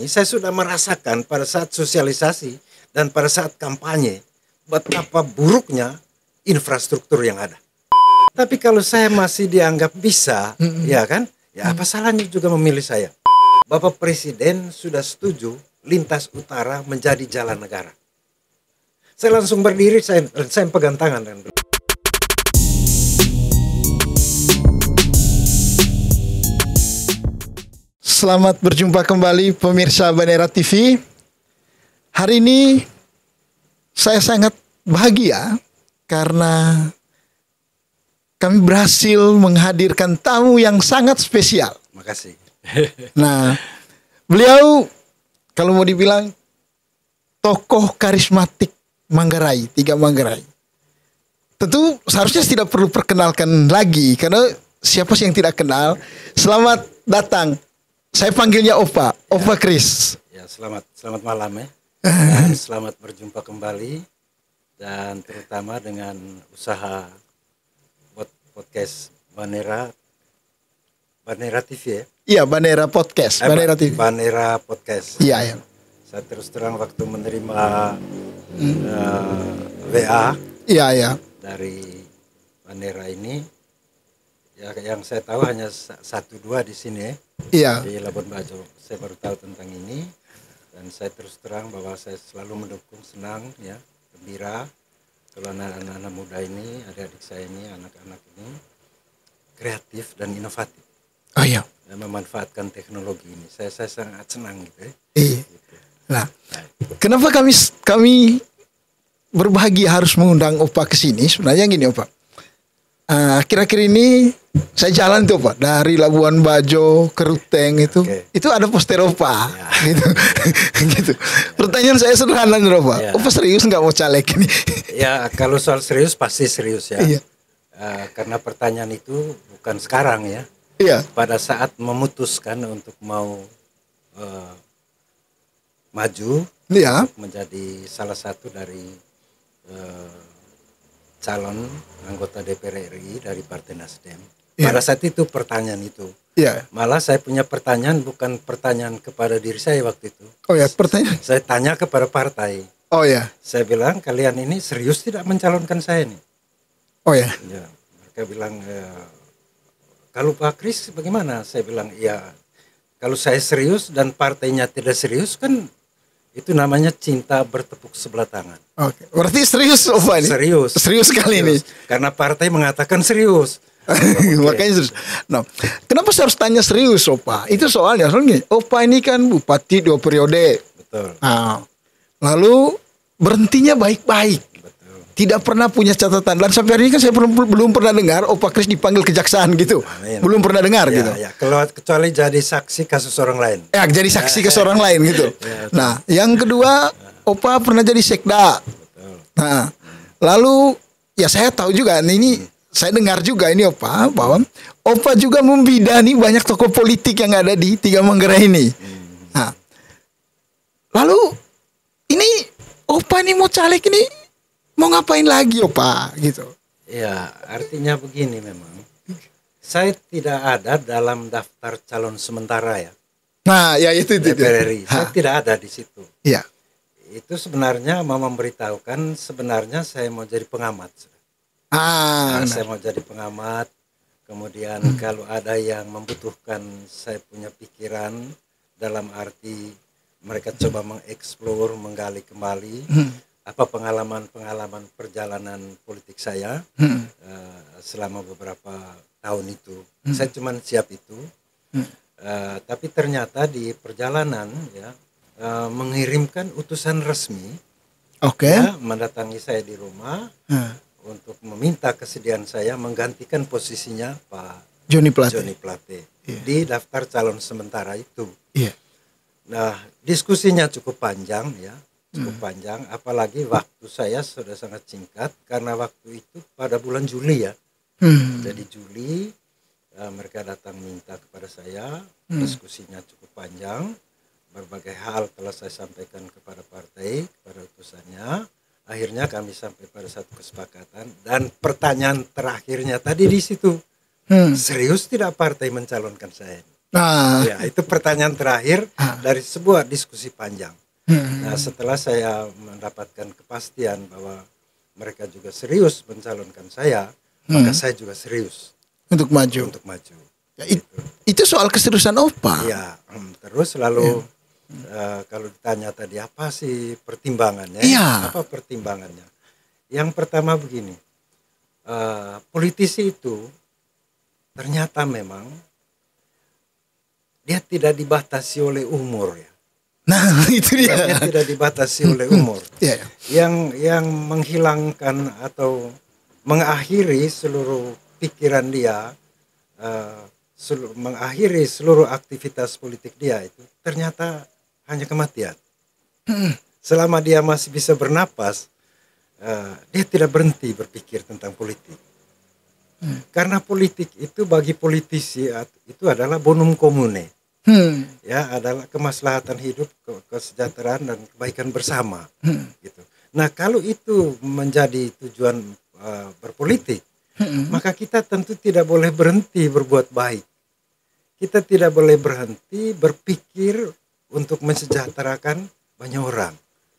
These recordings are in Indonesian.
Saya sudah merasakan pada saat sosialisasi dan pada saat kampanye betapa buruknya infrastruktur yang ada. Tapi kalau saya masih dianggap bisa, ya kan? Ya apa salahnya juga memilih saya? Bapak Presiden sudah setuju lintas utara menjadi jalan negara. Saya langsung berdiri, saya pegang tangan dan Selamat berjumpa kembali pemirsa Banera TV. Hari ini saya sangat bahagia karena kami berhasil menghadirkan tamu yang sangat spesial. makasih. Nah, beliau kalau mau dibilang tokoh karismatik Manggarai, Tiga Manggarai. Tentu seharusnya tidak perlu perkenalkan lagi karena siapa sih yang tidak kenal. Selamat datang. Saya panggilnya Opa Kris. Ya, selamat malam ya. Dan selamat berjumpa kembali dan terutama dengan usaha podcast Banera TV ya. Iya, Banera Podcast, Banera TV. Banera Podcast. Iya, ya. Saya terus terang waktu menerima WA Iya, ya. dari Banera ini, ya yang saya tahu hanya 1-2 di sini ya. Iya. Di Labuan Bajo. Saya baru tahu tentang ini dan saya terus terang bahwa saya selalu mendukung, senang ya, gembira kalau anak-anak muda ini, adik-adik saya ini, anak-anak ini kreatif dan inovatif. Oh iya. Dan memanfaatkan teknologi ini. Saya sangat senang gitu ya. Iya. Gitu. Nah, kenapa kami berbahagia harus mengundang Opa ke sini? Sebenarnya gini, Opa. Akhir-akhir ini saya jalan tuh Pak dari Labuan Bajo ke Ruteng itu, itu ada poster Opa, ya. gitu, gitu. Pertanyaan saya sederhana nih Opa, Ya. Opa serius nggak mau caleg ini? Ya kalau soal serius pasti serius ya. Iya. Karena pertanyaan itu bukan sekarang ya. Iya. Pada saat memutuskan untuk mau maju, Iya. menjadi salah satu dari calon anggota DPR RI dari Partai Nasdem. Iya. Pada saat itu pertanyaan itu. Iya. Malah saya punya pertanyaan, bukan pertanyaan kepada diri saya waktu itu. Oh ya, pertanyaan. Saya tanya kepada partai. Oh ya. Saya bilang, kalian ini serius tidak mencalonkan saya nih? Oh ya. Ya, mereka bilang, kalau Pak Kris bagaimana? Saya bilang, ya kalau saya serius dan partainya tidak serius kan itu namanya cinta bertepuk sebelah tangan. Oke. Berarti serius Opa ini? Serius. Serius kali ini. Karena partai mengatakan serius. Makanya serius. Nah, kenapa saya harus tanya serius Opa? Itu soalnya Opa ini kan bupati 2 periode. Betul. Nah, lalu berhentinya baik-baik. Betul. Tidak pernah punya catatan. Dan sampai hari ini kan saya belum pernah dengar Opa Kris dipanggil kejaksaan gitu. Amin. Belum pernah dengar Ya, gitu. ya. Kecuali jadi saksi kasus orang lain. Ya, jadi saksi ke seorang lain gitu. Ya, Nah, yang kedua Opa pernah jadi sekda. betul. Nah, lalu ya saya tahu juga ini saya dengar juga ini Opa bahwa Opa juga membidani banyak tokoh politik yang ada di Tiga Manggarai ini. Nah, lalu ini Opa ini mau caleg ini mau ngapain lagi Opa gitu? Ya, artinya begini memang. Saya tidak ada dalam daftar calon sementara ya. Nah, ya itu. DPR RI. Saya tidak ada di situ. Iya. Itu sebenarnya mau memberitahukan sebenarnya saya mau jadi pengamat. Nah. Saya mau jadi pengamat. Kemudian kalau ada yang membutuhkan saya punya pikiran dalam arti mereka coba mengeksplor, menggali kembali apa pengalaman perjalanan politik saya selama beberapa tahun itu. Saya cuma siap itu. Tapi ternyata di perjalanan ya mengirimkan utusan resmi, Oke. ya, mendatangi saya di rumah untuk meminta kesediaan saya menggantikan posisinya Pak Joni Plate. Joni Plate Iya. di daftar calon sementara itu. Iya. Nah, diskusinya cukup panjang ya, cukup panjang. Apalagi waktu saya sudah sangat singkat karena waktu itu pada bulan Juli ya. Jadi Juli mereka datang minta kepada saya, diskusinya cukup panjang. Berbagai hal telah saya sampaikan kepada partai, kepada utusannya. Akhirnya kami sampai pada satu kesepakatan dan pertanyaan terakhirnya tadi di situ. Serius tidak partai mencalonkan saya? Nah, Ya, itu pertanyaan terakhir dari sebuah diskusi panjang. hmm, Nah, setelah saya mendapatkan kepastian bahwa mereka juga serius mencalonkan saya, maka saya juga serius untuk maju. untuk maju. Ya, Gitu. itu soal keseriusan Opa. Iya, terus lalu kalau ditanya tadi apa sih pertimbangannya? Iya. Apa pertimbangannya? Yang pertama begini, politisi itu ternyata memang dia tidak dibatasi oleh umur ya. Nah, itu dia. Dia tidak dibatasi oleh umur. Iya, iya. Yang menghilangkan atau mengakhiri seluruh pikiran dia, mengakhiri seluruh aktivitas politik dia itu ternyata hanya kematian. Selama dia masih bisa bernapas, dia tidak berhenti berpikir tentang politik. Karena politik itu bagi politisi itu adalah bonum comune. Ya, adalah kemaslahatan hidup, kesejahteraan dan kebaikan bersama. Gitu. Nah, kalau itu menjadi tujuan berpolitik, maka kita tentu tidak boleh berhenti berbuat baik. Kita tidak boleh berhenti berpikir untuk mensejahterakan banyak orang.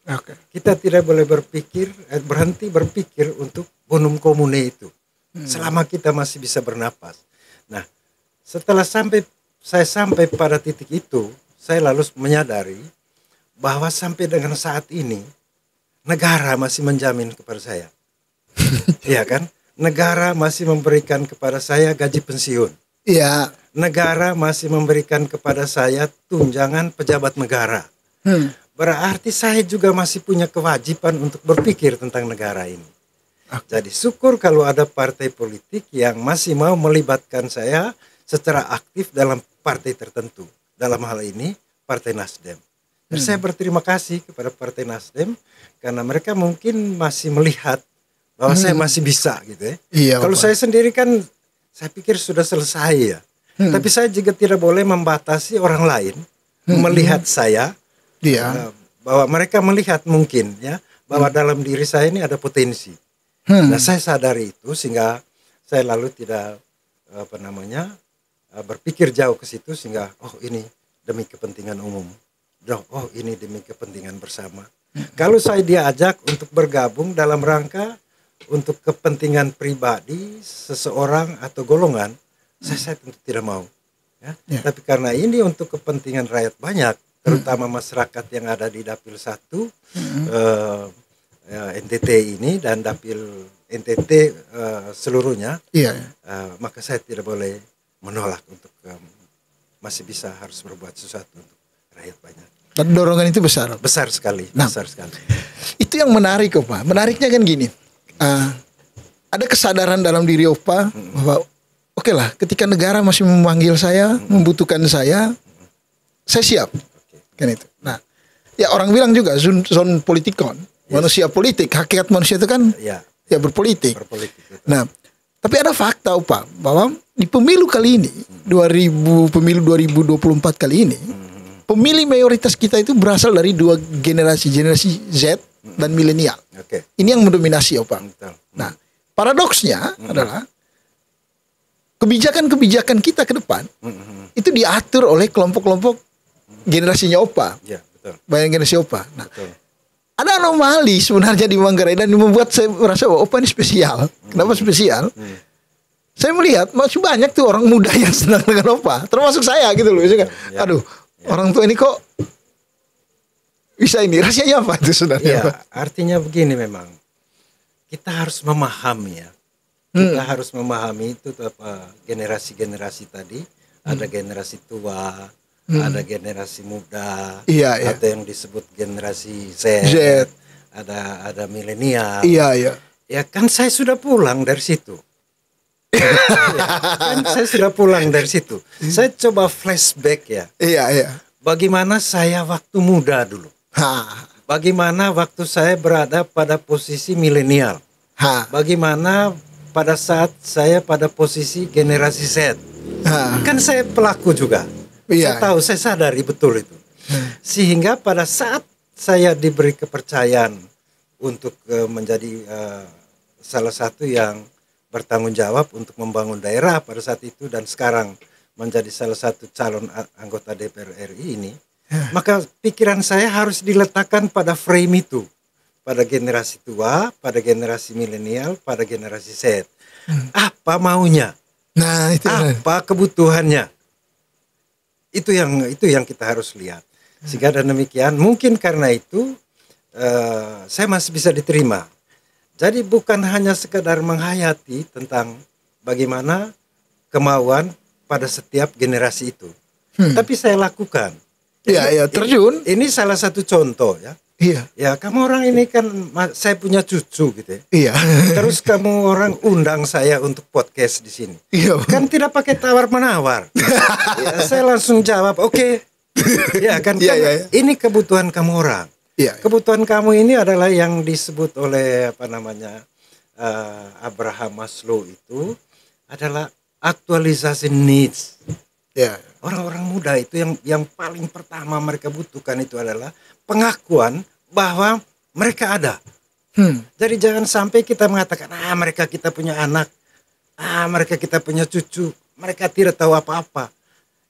Oke. Kita tidak boleh berhenti berpikir untuk bonum comune itu. Selama kita masih bisa bernapas. Nah, setelah saya sampai pada titik itu, saya lalu menyadari bahwa sampai dengan saat ini negara masih menjamin kepada saya. Iya kan? Negara masih memberikan kepada saya gaji pensiun. Iya. Negara masih memberikan kepada saya tunjangan pejabat negara. Berarti saya juga masih punya kewajiban untuk berpikir tentang negara ini. Jadi syukur kalau ada partai politik yang masih mau melibatkan saya secara aktif dalam partai tertentu. Dalam hal ini Partai Nasdem. Dan saya berterima kasih kepada Partai Nasdem karena mereka mungkin masih melihat bahwa saya masih bisa gitu ya. Iya, Kalau Bapak. saya sendiri kan saya pikir sudah selesai ya. Tapi saya juga tidak boleh membatasi orang lain melihat saya. Iya. Bahwa mereka melihat mungkin ya bahwa dalam diri saya ini ada potensi. Nah, saya sadari itu sehingga saya lalu tidak berpikir jauh ke situ sehingga ini demi kepentingan umum. Ini demi kepentingan bersama. Kalau saya diajak untuk bergabung dalam rangka untuk kepentingan pribadi seseorang atau golongan, saya tentu tidak mau. Ya. Tapi karena ini untuk kepentingan rakyat banyak, terutama masyarakat yang ada di Dapil 1, NTT ini dan Dapil NTT seluruhnya, maka saya tidak boleh menolak untuk masih bisa harus berbuat sesuatu untuk rakyat banyak. Dan dorongan itu besar. Besar sekali, Nah, besar sekali. Itu yang menarik, Opa. Menariknya kan gini. Ada kesadaran dalam diri Opa bahwa oke lah, ketika negara masih memanggil saya, membutuhkan saya siap. Kan itu. Nah, ya orang bilang juga zon politikon, manusia politik, hakikat manusia itu kan ya berpolitik. Nah, tapi ada fakta, Opa, bahwa di pemilu kali ini, pemilu 2024 kali ini, pemilih mayoritas kita itu berasal dari dua generasi Z dan milenial. Ini yang mendominasi, Opa. Nah, paradoksnya adalah kebijakan-kebijakan kita ke depan itu diatur oleh kelompok-kelompok generasinya Opa. Bayang generasi Opa. Nah, ada anomali sebenarnya di Manggarai dan membuat saya merasa bahwa Opa ini spesial. Kenapa spesial? Saya melihat masih banyak tuh orang muda yang senang dengan Opa, termasuk saya gitu loh. Aduh, orang tua ini kok bisa ini, rahasianya apa itu sebenarnya? Artinya begini, memang kita harus memahami ya. Kita harus memahami itu generasi-generasi tadi. Ada generasi tua, ada generasi muda, atau yang disebut generasi Z. Ada milenial. Ya kan saya sudah pulang dari situ. Kan saya sudah pulang dari situ. Saya coba flashback ya. Bagaimana saya waktu muda dulu. Bagaimana waktu saya berada pada posisi milenial. Bagaimana pada saat saya pada posisi generasi Z. Kan saya pelaku juga. Saya tahu, saya sadari betul itu. Sehingga pada saat saya diberi kepercayaan untuk menjadi salah satu yang bertanggung jawab untuk membangun daerah pada saat itu dan sekarang menjadi salah satu calon anggota DPR RI ini, maka pikiran saya harus diletakkan pada frame itu, pada generasi tua, pada generasi milenial, pada generasi Z. Apa maunya? Nah, itu Apa kebutuhannya? Itu yang kita harus lihat. Sehingga dan demikian, mungkin karena itu saya masih bisa diterima. Jadi bukan hanya sekedar menghayati tentang bagaimana kemauan pada setiap generasi itu, tapi saya lakukan. Iya, terjun. Ini salah satu contoh ya. Iya. Ya, kamu orang ini kan saya punya cucu gitu ya. Iya. Terus kamu orang undang saya untuk podcast di sini. Iya. Kan tidak pakai tawar-menawar. Ya, saya langsung jawab, oke. Ya kan, Iya, iya. ini kebutuhan kamu orang. Iya. Kebutuhan kamu ini adalah yang disebut oleh Abraham Maslow itu adalah actualization needs. Iya. Orang-orang muda itu yang paling pertama mereka butuhkan itu adalah pengakuan bahwa mereka ada. Jadi jangan sampai kita mengatakan mereka kita punya anak, mereka kita punya cucu, mereka tidak tahu apa-apa.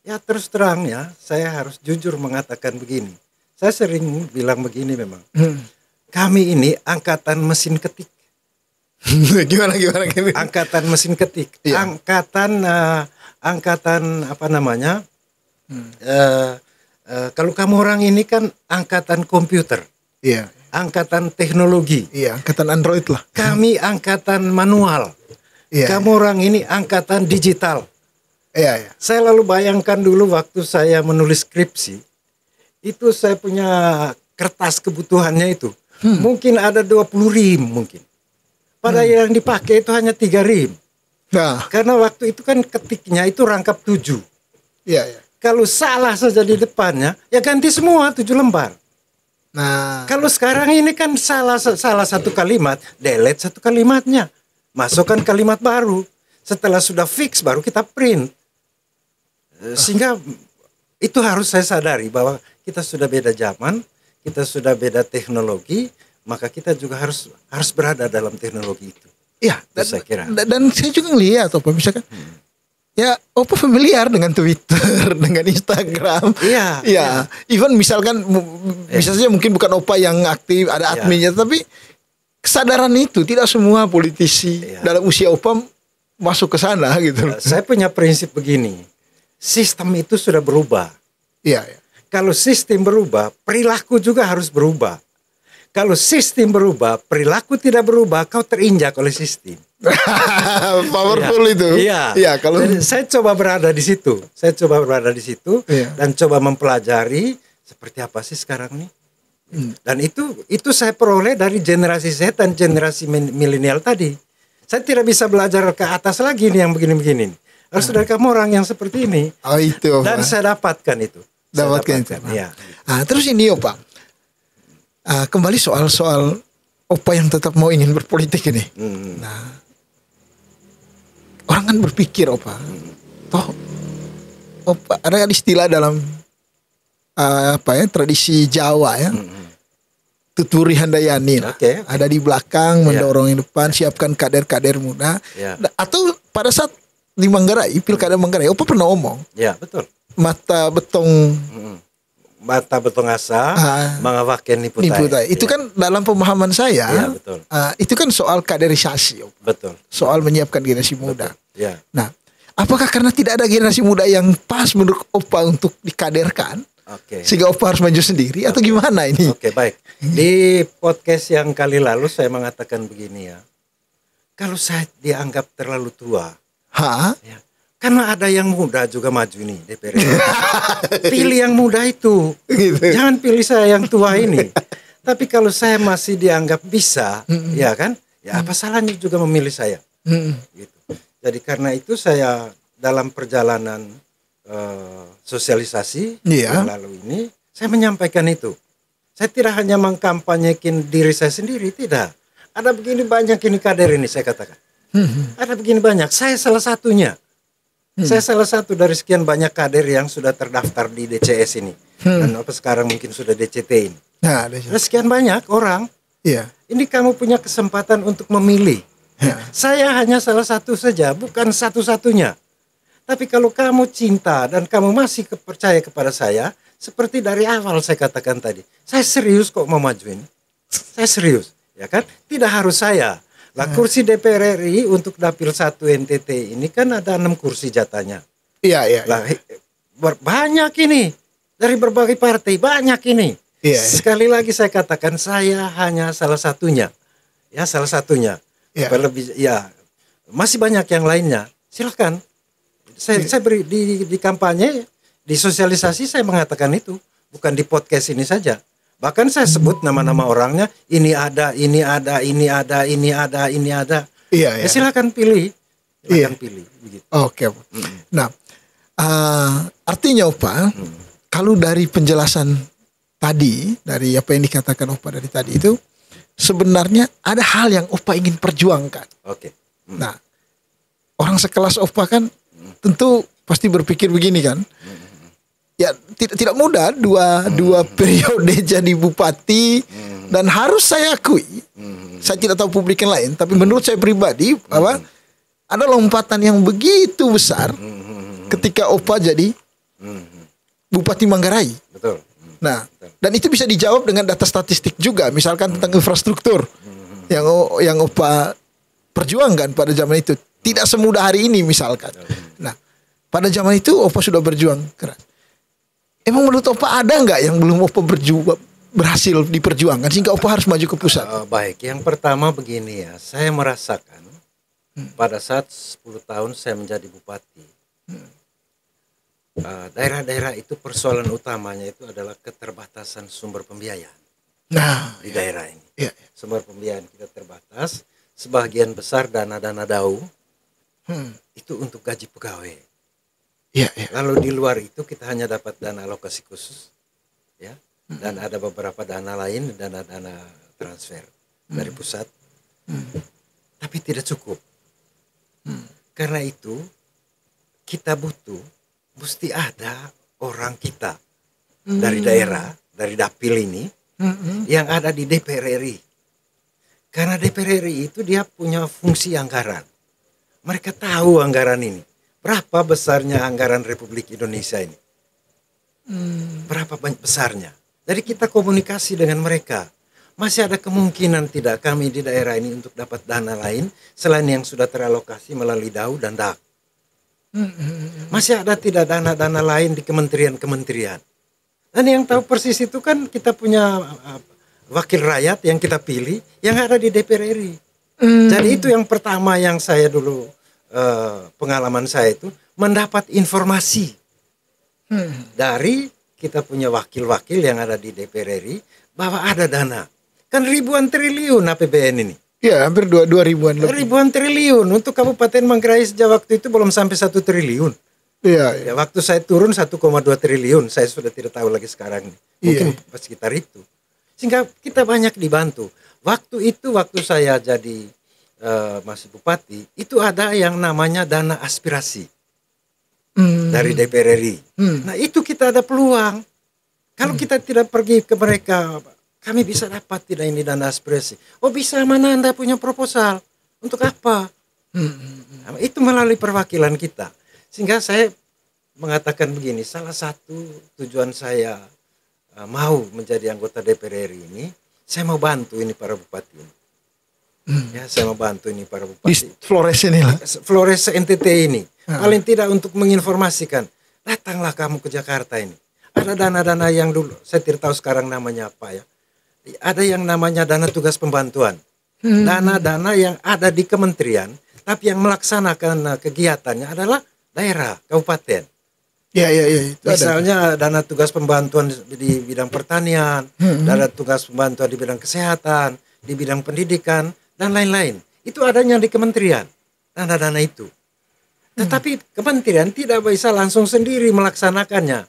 Ya terus terang ya, saya harus jujur mengatakan begini. Saya sering bilang begini memang. Kami ini angkatan mesin ketik. Gimana? Angkatan mesin ketik. Iya. Angkatan apa namanya? Kalau kamu orang ini kan angkatan komputer. Iya. Angkatan teknologi. Iya, angkatan Android lah. Kami angkatan manual. Iya. Kamu orang ini angkatan digital. Iya. Saya lalu bayangkan dulu waktu saya menulis skripsi, itu saya punya kertas kebutuhannya itu. Mungkin ada 20 rim mungkin. Padahal yang dipakai itu hanya 3 rim. Nah, Karena waktu itu kan ketiknya itu rangkap 7. iya. Kalau salah saja di depannya, ya ganti semua 7 lembar. Nah, Kalau sekarang ini kan salah satu kalimat, delete satu kalimatnya, masukkan kalimat baru. Setelah sudah fix baru kita print. Sehingga itu harus saya sadari bahwa kita sudah beda zaman, kita sudah beda teknologi, maka kita juga harus berada dalam teknologi itu. iya. Itu saya kira. Dan saya juga ngeliat apa misalkan, ya, Oppo familiar dengan Twitter, dengan Instagram. Iya. Iya. Even misalkan, misalnya mungkin bukan Oppa yang aktif, ada adminnya, tapi kesadaran itu tidak semua politisi dalam usia Oppa masuk ke sana gitu. Saya punya prinsip begini, sistem itu sudah berubah. Iya. Kalau sistem berubah, perilaku juga harus berubah. Kalau sistem berubah, perilaku tidak berubah, kau terinjak oleh sistem. Powerful itu. Iya. Iya, kalau Jadi, saya coba berada di situ. Iya. Dan coba mempelajari seperti apa sih sekarang nih. Dan itu saya peroleh dari generasi Z dan generasi milenial tadi. Saya tidak bisa belajar ke atas lagi nih yang begini-begini. Harus dari kamu orang yang seperti ini. Oh, itu. Dan saya dapatkan itu. Dapatkan itu. Iya. Terus ini Oppa. Kembali soal Oppa yang tetap mau ingin berpolitik ini. Nah, orang kan berpikir Oppa, toh Oppa ada istilah dalam tradisi Jawa ya, tuturi handayani lah. Oke. Ada di belakang mendorong yang depan, siapkan kader-kader muda. Ya. Atau pada saat di Manggarai, pilkada Manggarai, Oppa pernah ngomong, Ya, betul. mata betong Mata betong asa, mengawaken niputai. niputai. Itu kan dalam pemahaman saya, Iya, betul. itu kan soal kaderisasi, Betul. soal menyiapkan generasi muda. Ya. Nah, apakah karena tidak ada generasi muda yang pas menurut Oppa untuk dikaderkan, Oke. sehingga Oppa harus maju sendiri, atau gimana ini? Oke, baik. Di podcast yang kali lalu saya mengatakan begini ya. Kalau saya dianggap terlalu tua, ya, karena ada yang muda juga maju nih DPR. Pilih yang muda itu. Gitu. Jangan pilih saya yang tua ini. Tapi kalau saya masih dianggap bisa, ya kan? Ya apa salahnya juga memilih saya? Gitu. Jadi karena itu saya dalam perjalanan sosialisasi yang lalu ini, saya menyampaikan itu. Saya tidak hanya mengkampanyekin diri saya sendiri, tidak. Ada begini banyak ini kader ini saya katakan. Ada begini banyak. Saya salah satunya. Saya salah satu dari sekian banyak kader yang sudah terdaftar di DCS ini. Dan apa sekarang mungkin sudah DCT ini. Nah, Ada sekian banyak orang. iya. Ini kamu punya kesempatan untuk memilih. Saya hanya salah satu saja, bukan satu-satunya. Tapi kalau kamu cinta dan kamu masih percaya kepada saya, seperti dari awal saya katakan tadi, saya serius kok mau maju ini. Saya serius, ya kan? Tidak harus saya. Lah kursi DPR RI untuk dapil 1 NTT ini kan ada 6 kursi jatahnya. Iya, iya. Lah banyak ini dari berbagai partai, banyak ini. Iya, iya. Sekali lagi saya katakan saya hanya salah satunya. Ya, salah satunya. Iya. Supaya lebih, ya masih banyak yang lainnya. Silakan. Saya beri di kampanye, di sosialisasi saya mengatakan itu, bukan di podcast ini saja. Bahkan saya sebut nama-nama orangnya, ini ada, ini ada, ini ada, ini ada, ini ada. Iya, Ya silakan pilih. Silakan pilih begitu. Oke. Nah, artinya Opa, kalau dari penjelasan tadi, dari apa yang dikatakan Opa dari tadi itu, sebenarnya ada hal yang Opa ingin perjuangkan. Oke. Nah, orang sekelas Opa kan tentu pasti berpikir begini kan. Ya tidak mudah dua periode jadi bupati, dan harus saya akui, saya tidak tahu publik yang lain, tapi menurut saya pribadi bahwa ada lompatan yang begitu besar ketika Opa jadi Bupati Manggarai. Betul. Nah, dan itu bisa dijawab dengan data statistik juga, misalkan tentang infrastruktur yang Opa perjuangkan pada zaman itu. Tidak semudah hari ini misalkan. Nah, pada zaman itu Opa sudah berjuang keras. Emang menurut Opa ada nggak yang belum Opa berhasil diperjuangkan sehingga Opa harus maju ke pusat? Baik, yang pertama begini ya, saya merasakan pada saat 10 tahun saya menjadi bupati, daerah-daerah itu persoalan utamanya itu adalah keterbatasan sumber pembiayaan. Nah, di daerah ini, iya. sumber pembiayaan kita terbatas, sebagian besar dana-dana DAU itu untuk gaji pegawai. Iya, iya. Lalu di luar itu kita hanya dapat dana alokasi khusus, ya, dan ada beberapa dana lain, dana-dana transfer dari pusat, tapi tidak cukup. Karena itu kita mesti ada orang kita dari daerah, dari dapil ini, yang ada di DPR RI. Karena DPR RI itu dia punya fungsi anggaran. Mereka tahu anggaran ini. Berapa besarnya anggaran Republik Indonesia ini? Berapa banyak besarnya? Jadi kita komunikasi dengan mereka. Masih ada kemungkinan tidak kami di daerah ini untuk dapat dana lain selain yang sudah teralokasi melalui DAU dan DAK. Masih ada tidak dana-dana lain di kementerian-kementerian. Dan yang tahu persis itu kan kita punya wakil rakyat yang kita pilih yang ada di DPR RI. Jadi itu yang pertama yang saya dulu, pengalaman saya itu mendapat informasi dari kita punya wakil-wakil yang ada di DPR RI bahwa ada dana. Kan ribuan triliun APBN ini. Ya, hampir 2 ribuan lebih. Ribuan triliun untuk Kabupaten Manggarai sejak waktu itu belum sampai 1 triliun. Iya, Ya, waktu saya turun 1,2 triliun, saya sudah tidak tahu lagi sekarang. Mungkin sekitar itu. Sehingga kita banyak dibantu. Waktu itu, waktu saya jadi masih bupati, itu ada yang namanya dana aspirasi dari DPR RI. Nah, itu kita ada peluang. Kalau kita tidak pergi ke mereka, kami bisa dapat tidak ini dana aspirasi. Oh bisa, mana Anda punya proposal? Untuk apa? Nah, itu melalui perwakilan kita. Sehingga saya mengatakan begini, salah satu tujuan saya mau menjadi anggota DPR RI ini, saya mau bantu ini para bupati. Ya, saya mau bantu ini para bupati. Di Flores ini lah. Flores NTT ini. Paling tidak untuk menginformasikan, datanglah kamu ke Jakarta ini. Ada dana-dana yang dulu, saya tidak tahu sekarang namanya apa ya. Ada yang namanya dana tugas pembantuan. Dana-dana yang ada di kementerian, tapi yang melaksanakan kegiatannya adalah daerah, kabupaten. Ya. Misalnya dana tugas pembantuan di bidang pertanian, dana tugas pembantuan di bidang kesehatan, di bidang pendidikan, dan lain-lain. Itu adanya di kementerian, dana-dana itu. Tetapi kementerian tidak bisa langsung sendiri melaksanakannya.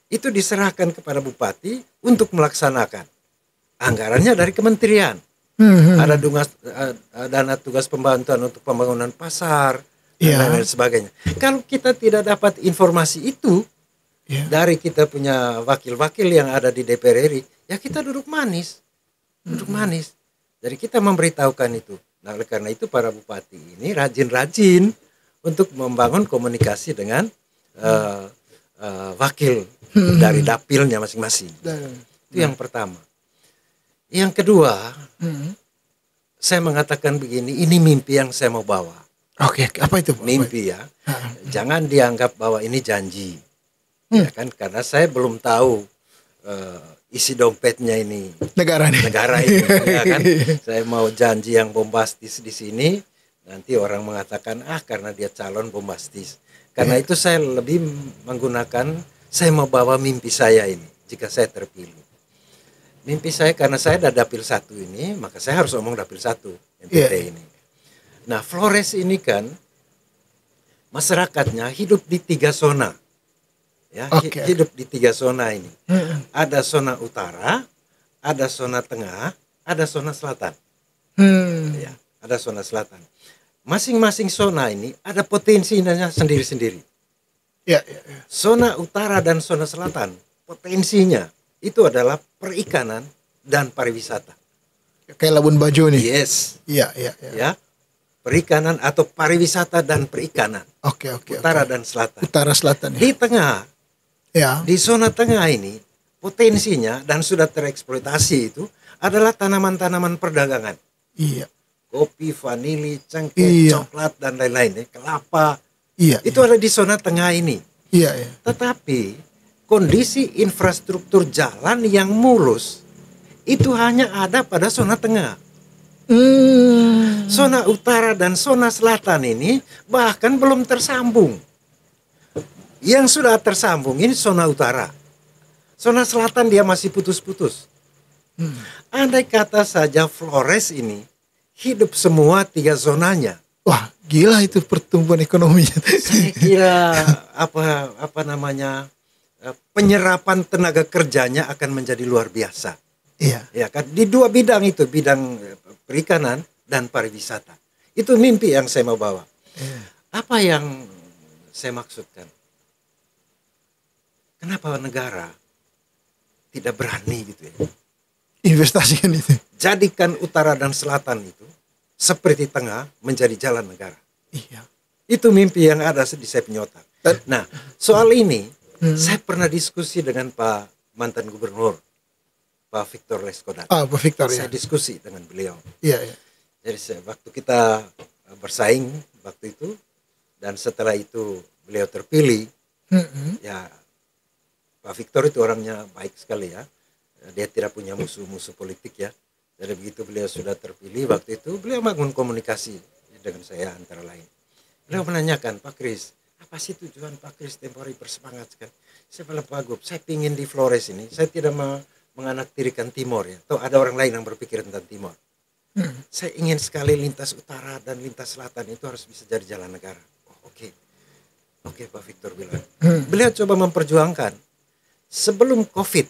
Itu diserahkan kepada bupati untuk melaksanakan. Anggarannya dari kementerian. Ada dana tugas pembantuan untuk pembangunan pasar, dan lain sebagainya. Kalau kita tidak dapat informasi itu dari kita punya wakil-wakil yang ada di DPR RI, ya kita duduk manis. Jadi kita memberitahukan itu. Nah, oleh karena itu para bupati ini rajin-rajin untuk membangun komunikasi dengan wakil dari dapilnya masing-masing. Itu yang pertama. Yang kedua, saya mengatakan begini, ini mimpi yang saya mau bawa. Oke, apa itu, Pak? Mimpi ya. Jangan dianggap bahwa ini janji. Ya kan, karena saya belum tahu isi dompetnya ini Negara nih. negara ini, ya kan. Saya mau janji yang bombastis di sini, nanti orang mengatakan karena dia calon bombastis. Karena itu saya lebih menggunakan, saya mau bawa mimpi saya ini jika saya terpilih. Mimpi saya, karena saya ada dapil 1 ini, maka saya harus omong dapil 1 NTT ini. Nah, Flores ini kan masyarakatnya hidup di 3 zona. Ya, hidup di 3 zona ini. Ada zona utara, ada zona tengah, ada zona selatan. Ya, ada zona selatan. Masing-masing zona ini ada potensinya sendiri-sendiri. Zona utara dan zona selatan, potensinya itu adalah perikanan dan pariwisata. Kayak Labuan Bajo nih. Yes. Ya. Perikanan atau pariwisata dan perikanan. Oke. Utara dan selatan. Utara selatan ya. Di tengah, di zona tengah ini potensinya dan sudah tereksploitasi itu adalah tanaman-tanaman perdagangan. Iya. Kopi, vanili, cengkeh, coklat dan lain-lain, kelapa. Itu ada di zona tengah ini. Iya. Tetapi kondisi infrastruktur jalan yang mulus itu hanya ada pada zona tengah. Zona utara dan zona selatan ini bahkan belum tersambung. Yang sudah tersambung ini zona utara. Zona selatan dia masih putus-putus. Andai kata saja Flores ini hidup semua 3 zonanya. Wah, gila itu pertumbuhan ekonominya. Saya kira penyerapan tenaga kerjanya akan menjadi luar biasa. Iya. Ya kan, di 2 bidang itu, bidang perikanan dan pariwisata. Itu mimpi yang saya mau bawa. Apa yang saya maksudkan? Kenapa negara tidak berani gitu ya? Investasikan itu. Jadikan utara dan selatan itu seperti tengah menjadi jalan negara. Iya. Itu mimpi yang ada di saya punya otak. Nah, soal ini saya pernah diskusi dengan Pak mantan gubernur, Pak Victor Leskodat. Pak Victor saya diskusi dengan beliau. Iya. Jadi waktu kita bersaing waktu itu, dan setelah itu beliau terpilih, ya Pak Victor itu orangnya baik sekali ya. Dia tidak punya musuh-musuh politik ya. Jadi begitu beliau sudah terpilih waktu itu, beliau bangun komunikasi dengan saya antara lain. Beliau menanyakan, Pak Kris, apa sih tujuan Pak Kris tempoh hari bersemangat sekali? Saya bilang, Pak Gub, saya pingin di Flores ini, saya tidak menganaktirikan Timor ya. Atau ada orang lain yang berpikir tentang Timor. Saya ingin sekali lintas utara dan lintas selatan itu harus bisa jadi jalan negara. Oke, Pak Victor bilang. Beliau coba memperjuangkan. Sebelum COVID,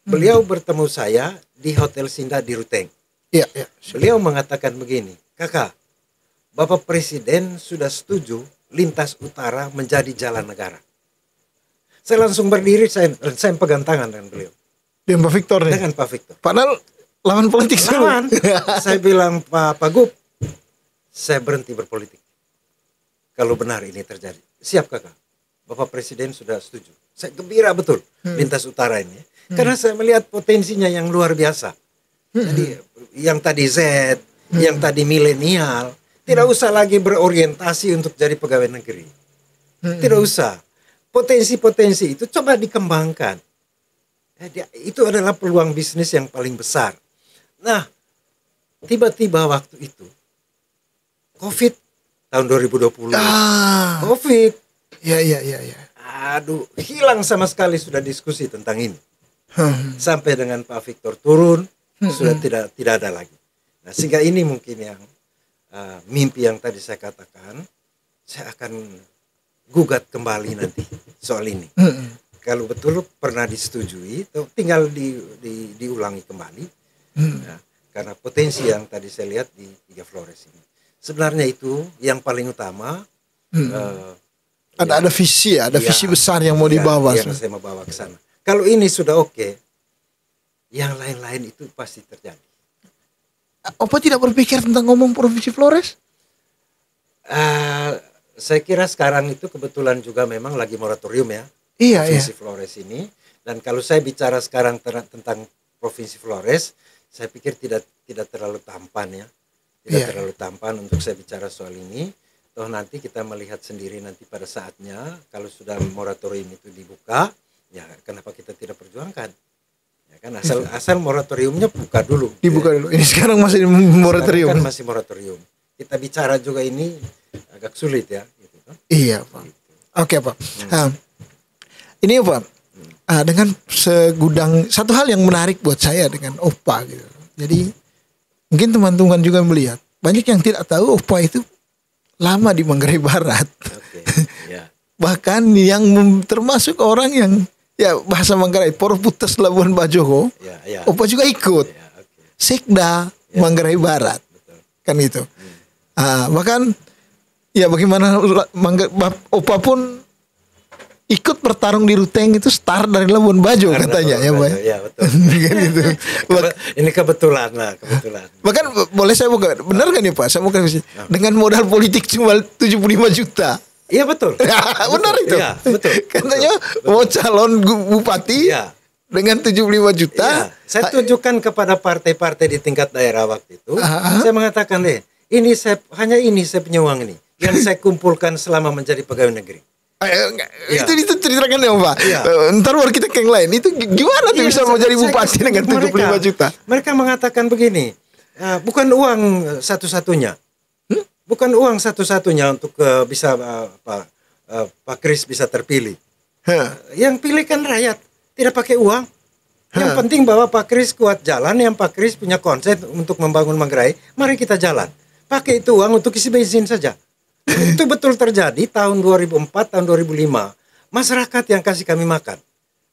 beliau bertemu saya di Hotel Sinda di Ruteng. Iya. Beliau mengatakan begini, Kakak, Bapak Presiden sudah setuju lintas utara menjadi jalan negara. Saya langsung berdiri, saya pegang tangan dengan beliau. Dengan Pak Victor nih? Dengan Pak Victor. Padahal lawan politik. Lawan. Saya bilang, Pak Gub, saya berhenti berpolitik. Kalau benar ini terjadi. Siap Kakak, Bapak Presiden sudah setuju. Saya gembira betul lintas utara ini. Karena saya melihat potensinya yang luar biasa. Jadi yang tadi Z, yang tadi milenial, tidak usah lagi berorientasi untuk jadi pegawai negeri. Tidak usah. Potensi-potensi itu coba dikembangkan. Itu adalah peluang bisnis yang paling besar. Nah, tiba-tiba waktu itu COVID tahun 2020. COVID. Iya. Aduh, hilang sama sekali sudah diskusi tentang ini. Sampai dengan Pak Victor turun, sudah tidak ada lagi. Nah, sehingga ini mungkin yang mimpi yang tadi saya katakan, saya akan gugat kembali nanti soal ini. Kalau betul pernah disetujui, tinggal diulangi kembali. Nah, karena potensi yang tadi saya lihat di 3 Flores ini. Sebenarnya itu yang paling utama. Ada visi ya, ada visi besar yang mau dibawa. Yang saya mau bawa ke sana. Kalau ini sudah oke, yang lain-lain itu pasti terjadi. Apa tidak berpikir tentang ngomong Provinsi Flores? saya kira sekarang itu kebetulan juga memang lagi moratorium ya, Iya, Provinsi Flores ini. Dan kalau saya bicara sekarang tentang Provinsi Flores, saya pikir tidak terlalu tampan ya, tidak terlalu tampan untuk saya bicara soal ini. Toh nanti kita melihat sendiri nanti pada saatnya kalau sudah moratorium itu dibuka, ya kenapa kita tidak perjuangkan? Ya kan asal moratoriumnya buka dulu. Dibuka dulu. Ini sekarang masih moratorium. Sekarang kan masih moratorium. Kita bicara juga ini agak sulit ya. Gitu, kan? Iya Pak. Oke Pak. Nah, ini Pak. Dengan segudang satu hal yang menarik buat saya dengan OPA gitu. Jadi mungkin teman-teman juga melihat banyak yang tidak tahu OPA itu lama di Manggarai Barat. Okay. Yeah. Bahkan yang termasuk orang yang ya bahasa Manggarai Porputas Labuan Bajo, OPA juga ikut. Yeah, okay. Sekda Manggarai Barat. Betul. Kan itu. Bahkan ya bagaimana OPA pun ikut bertarung di Ruteng itu start dari Labuan Bajo katanya ya Pak. Ya betul. Gitu. Ini kebetulan lah, kebetulan. Bahkan boleh saya buka, benar kan ya Pak? Saya bukan dengan modal politik cuma 75 juta. Iya betul. Benar itu. Iya, betul. Katanya betul. Mau calon bupati dengan 75 juta. Iya. Saya tunjukkan kepada partai-partai di tingkat daerah waktu itu. Saya mengatakan ini hanya saya punya uang ini yang saya kumpulkan selama menjadi pegawai negeri. Itu ceritakan ya Pak. Ntar baru kita ke yang lain. Itu gimana tuh bisa mau jadi bupati dengan 75 juta? Mereka mengatakan begini, bukan uang satu-satunya. Bukan uang satu-satunya untuk bisa Pak Kris bisa terpilih. Yang pilih kan rakyat, tidak pakai uang. Yang penting bahwa Pak Kris kuat jalan, yang Pak Kris punya konsep untuk membangun Manggarai, mari kita jalan. Pakai itu uang untuk isi bensin saja. Itu betul terjadi tahun 2004, tahun 2005. Masyarakat yang kasih kami makan.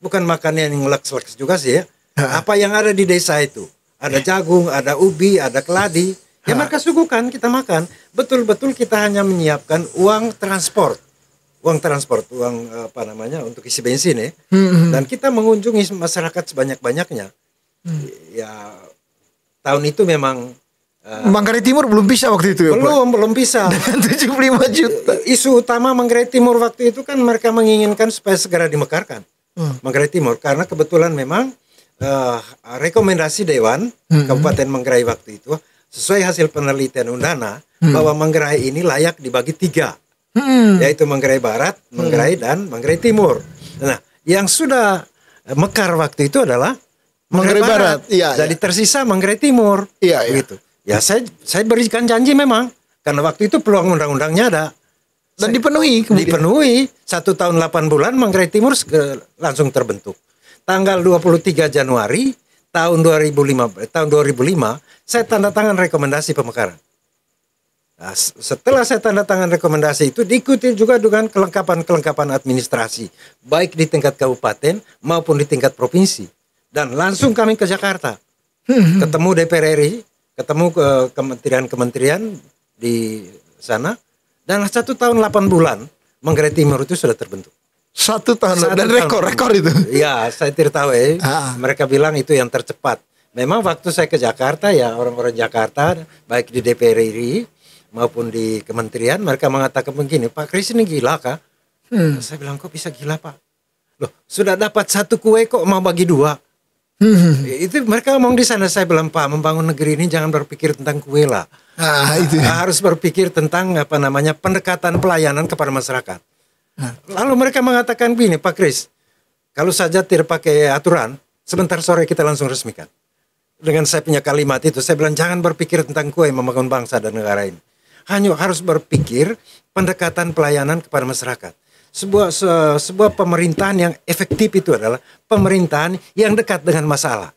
Bukan makan yang leks-leks juga sih ya. Apa yang ada di desa itu. Ada jagung, ada ubi, ada keladi. Ya mereka suguhkan, kita makan. Betul-betul kita hanya menyiapkan uang transport. Uang untuk isi bensin ya. Dan kita mengunjungi masyarakat sebanyak-banyaknya. Ya tahun itu memang Manggarai Timur belum bisa waktu itu ya Pak? Belum bisa. Dengan 75 juta. Isu utama Manggarai Timur waktu itu kan mereka menginginkan supaya segera dimekarkan Manggarai Timur. Karena kebetulan memang rekomendasi Dewan Kabupaten Manggarai waktu itu sesuai hasil penelitian Undana bahwa Manggarai ini layak dibagi 3, yaitu Manggarai Barat, Manggarai dan Manggarai Timur. Nah, yang sudah mekar waktu itu adalah Manggarai Barat. Jadi tersisa Manggarai Timur. Gitu. Ya saya berikan janji memang karena waktu itu peluang undang-undangnya ada dan dipenuhi. 1 tahun 8 bulan Manggarai Timur langsung terbentuk. Tanggal 23 Januari tahun 2005 saya tanda tangan rekomendasi pemekaran. Nah, setelah saya tanda tangan rekomendasi itu diikuti juga dengan kelengkapan administrasi baik di tingkat kabupaten maupun di tingkat provinsi. Dan langsung kami ke Jakarta. Ketemu DPR RI, ketemu ke kementerian-kementerian di sana. Dan 1 tahun 8 bulan Manggarai Timur itu sudah terbentuk. 1 tahun dan rekor itu. Ya, saya tidak tahu mereka bilang itu yang tercepat. Memang waktu saya ke Jakarta ya orang-orang Jakarta baik di DPR RI maupun di kementerian mereka mengatakan begini, Pak Kris ini gila kah? Saya bilang kok bisa gila Pak? Loh sudah dapat 1 kue kok mau bagi 2? Itu mereka ngomong di sana. Saya bilang Pak, membangun negeri ini jangan berpikir tentang kue lah. Itu harus berpikir tentang pendekatan pelayanan kepada masyarakat. Lalu mereka mengatakan begini, Pak Kris, kalau saja tidak pakai aturan, sebentar sore kita langsung resmikan. Dengan saya punya kalimat itu, saya bilang jangan berpikir tentang kue membangun bangsa dan negara ini. Hanya harus berpikir pendekatan pelayanan kepada masyarakat. Sebuah pemerintahan yang efektif itu adalah pemerintahan yang dekat dengan masalah.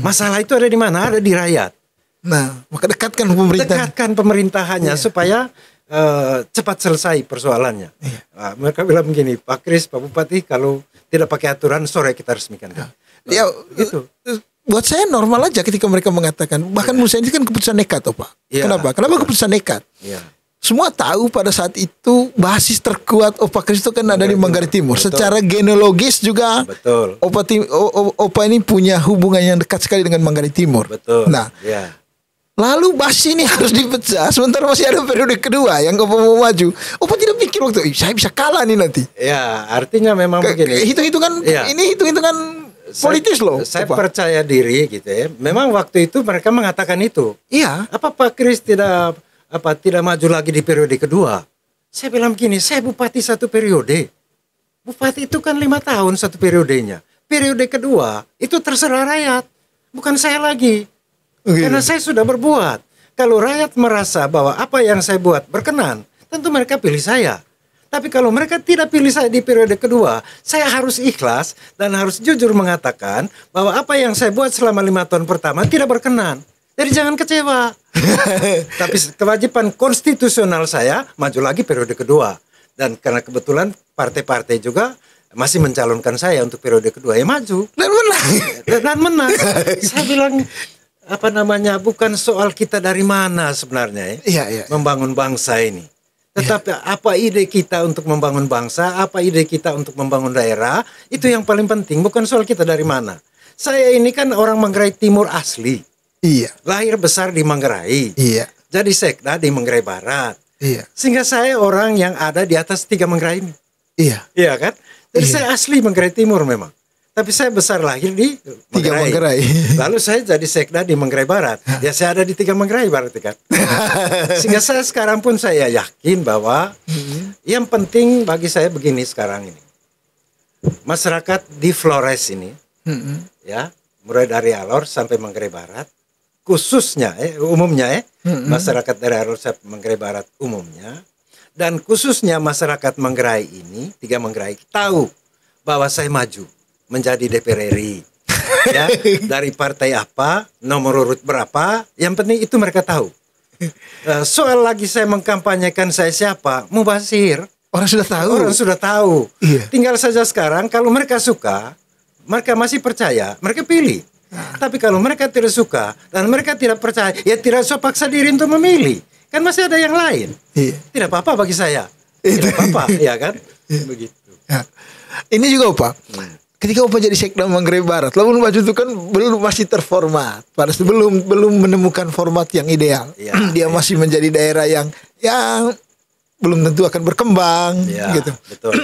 Masalah itu ada di mana? Ada di rakyat. Nah, maka dekatkan pemerintahannya supaya cepat selesai persoalannya. Mereka bilang begini, Pak Kris, Pak Bupati, kalau tidak pakai aturan sore kita resmikan. Ya, itu. Buat saya normal aja ketika mereka mengatakan, bahkan menurut saya ini kan keputusan nekat, Pak. Kenapa? Kenapa keputusan nekat? Semua tahu pada saat itu basis terkuat Opa Kris itu kan ada di Manggarai Timur. Betul. Secara genealogis juga Opa ini punya hubungan yang dekat sekali dengan Manggarai Timur. Betul. Nah, Lalu Basi ini harus dipecah, sementara masih ada periode kedua yang Opa mau maju. Opa tidak pikir waktu, saya bisa kalah nih nanti. Ya, artinya memang begini. Hitung-hitungan, Ya. ini hitung-hitungan politis loh. Saya Opa. percaya diri gitu ya. Memang waktu itu mereka mengatakan itu. Iya. Apa Pak Kris tidak maju lagi di periode kedua? Saya bilang begini, saya bupati satu periode. Bupati itu kan 5 tahun satu periodenya. Periode kedua itu terserah rakyat, bukan saya lagi. Karena saya sudah berbuat. Kalau rakyat merasa bahwa apa yang saya buat berkenan, tentu mereka pilih saya. Tapi kalau mereka tidak pilih saya di periode kedua, saya harus ikhlas dan harus jujur mengatakan bahwa apa yang saya buat selama 5 tahun pertama tidak berkenan. Jadi jangan kecewa. Tapi kewajiban konstitusional saya maju lagi periode kedua. Dan karena kebetulan partai-partai juga masih mencalonkan saya untuk periode kedua, ya maju. Dan menang. Dan menang. Saya bilang bukan soal kita dari mana sebenarnya ya. Iya. Membangun bangsa ini. Tetapi apa ide kita untuk membangun bangsa, apa ide kita untuk membangun daerah, itu yang paling penting, bukan soal kita dari mana. Saya ini kan orang Manggarai Timur asli. Iya. Lahir besar di Manggarai. Iya. Jadi sekda di Manggarai Barat. Iya. Sehingga saya orang yang ada di atas 3 Manggarai ini. Iya. Iya kan? Jadi Iya. saya asli Manggarai Timur memang. Tapi saya besar lahir di 3 Manggarai. Lalu saya jadi sekda di Manggarai Barat. Ya saya ada di 3 Manggarai Barat kan. Sehingga saya sekarang pun saya yakin bahwa yang penting bagi saya begini sekarang ini. Masyarakat di Flores ini, ya, mulai dari Alor sampai Manggarai Barat, khususnya umumnya masyarakat dari Alor sampai Manggarai Barat umumnya, dan khususnya masyarakat Manggarai ini, 3 Manggarai, tahu bahwa saya maju menjadi DPR RI. Ya, dari partai apa, nomor urut berapa, yang penting itu mereka tahu. Soal lagi saya mengkampanyekan saya siapa, mubazir. Orang sudah tahu. Orang sudah tahu. Iya. Tinggal saja sekarang kalau mereka suka, mereka masih percaya, mereka pilih. Tapi kalau mereka tidak suka dan mereka tidak percaya, ya tidak usah paksa diri untuk memilih. Kan masih ada yang lain. Iya. Tidak apa-apa bagi saya. Tidak apa-apa, ya kan? Begitu. Ya. Ini juga Pak. Ketika Opa jadi sekda Manggarai Barat, Labuan Bajo itu kan masih terformat. Pada belum menemukan format yang ideal. Ya, Dia masih menjadi daerah yang belum tentu akan berkembang Ya, gitu. betul.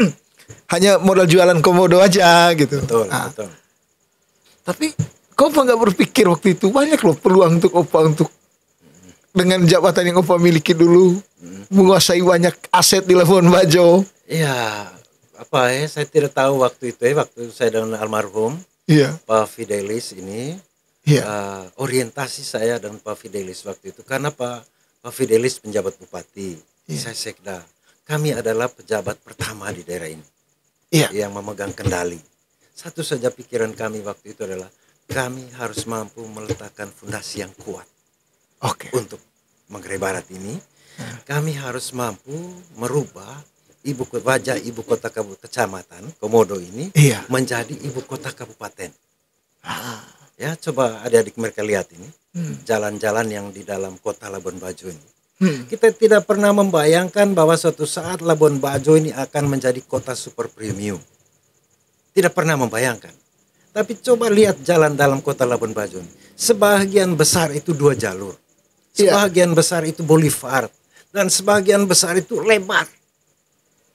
Hanya modal jualan komodo aja gitu. Betul, Nah, betul. tapi kau Opa nggak berpikir waktu itu banyak loh peluang untuk Opa untuk dengan jabatan yang Opa miliki dulu menguasai banyak aset di Labuan Bajo. Iya, saya tidak tahu waktu itu waktu saya dengan almarhum Iya. Pak Fidelis ini, Iya. orientasi saya dan Pak Fidelis waktu itu karena Pak Fidelis penjabat bupati, saya sekda. Kami adalah pejabat pertama di daerah ini Iya. yang memegang kendali. Satu saja pikiran kami waktu itu adalah kami harus mampu meletakkan fondasi yang kuat Oke. untuk Manggarai Barat ini. Kami harus mampu merubah wajah ibu kota kecamatan Komodo ini Iya. menjadi ibu kota kabupaten. Ya, coba adik-adik mereka lihat ini jalan-jalan yang di dalam kota Labuan Bajo ini. Kita tidak pernah membayangkan bahwa suatu saat Labuan Bajo ini akan menjadi kota super premium. Tidak pernah membayangkan. Tapi coba lihat jalan dalam kota Labuan Bajo ini. Sebagian besar itu 2 jalur. Sebagian besar itu boulevard. Dan sebagian besar itu lebar.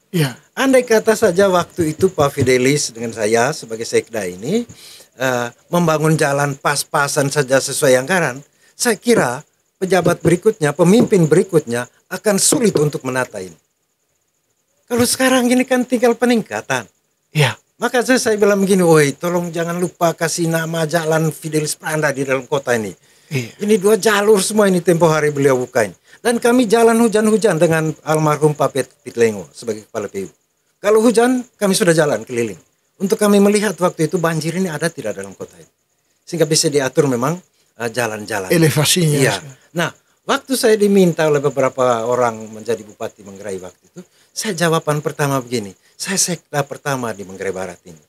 Iya. Andai kata saja waktu itu Pak Fidelis dengan saya sebagai sekda ini membangun jalan pas-pasan saja sesuai anggaran, saya kira pejabat berikutnya, pemimpin berikutnya akan sulit untuk menata ini. Kalau sekarang ini kan tinggal peningkatan. Iya. Maka saya bilang begini, woi tolong jangan lupa kasih nama jalan Fidelis Pranda di dalam kota ini. Iya. Ini 2 jalur semua ini tempo hari beliau bukain. Dan kami jalan hujan-hujan dengan almarhum Pak Pitlengo sebagai kepala PU. Kalau hujan kami sudah jalan keliling. Untuk kami melihat waktu itu banjir ini ada tidak dalam kota ini. Sehingga bisa diatur memang jalan-jalan. Elevasinya. Iya. Nah, waktu saya diminta oleh beberapa orang menjadi bupati Manggarai waktu itu, saya jawaban pertama begini, saya sekda pertama di Manggarai Barat ini.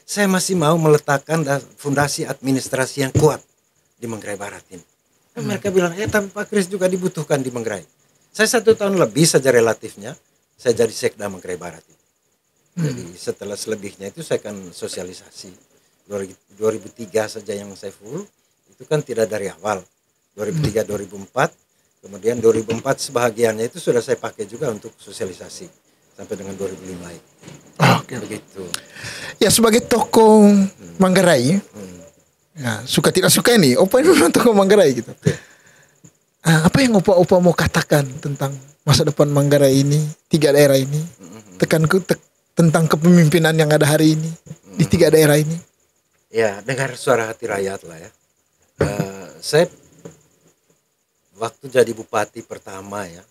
Saya masih mau meletakkan fondasi administrasi yang kuat di Manggarai Barat ini. Dan mereka bilang, tapi Pak Kris juga dibutuhkan di Manggarai. Saya 1 tahun lebih saja relatifnya, saya jadi sekda Manggarai Barat ini. Jadi setelah selebihnya itu saya akan sosialisasi. 2003 saja yang saya full, itu kan tidak dari awal. 2003 2004. Kemudian 2004 sebahagiannya itu sudah saya pakai juga untuk sosialisasi sampai dengan 2005 itu. Oke. Begitu. Ya sebagai tokoh Manggarai, ya, suka tidak suka ini, Opa ini memang tokoh Manggarai gitu. Apa yang Opa mau katakan tentang masa depan Manggarai ini, 3 daerah ini, tentang kepemimpinan yang ada hari ini di 3 daerah ini? Ya, dengar suara hati rakyat lah ya. Saya waktu jadi bupati pertama ya,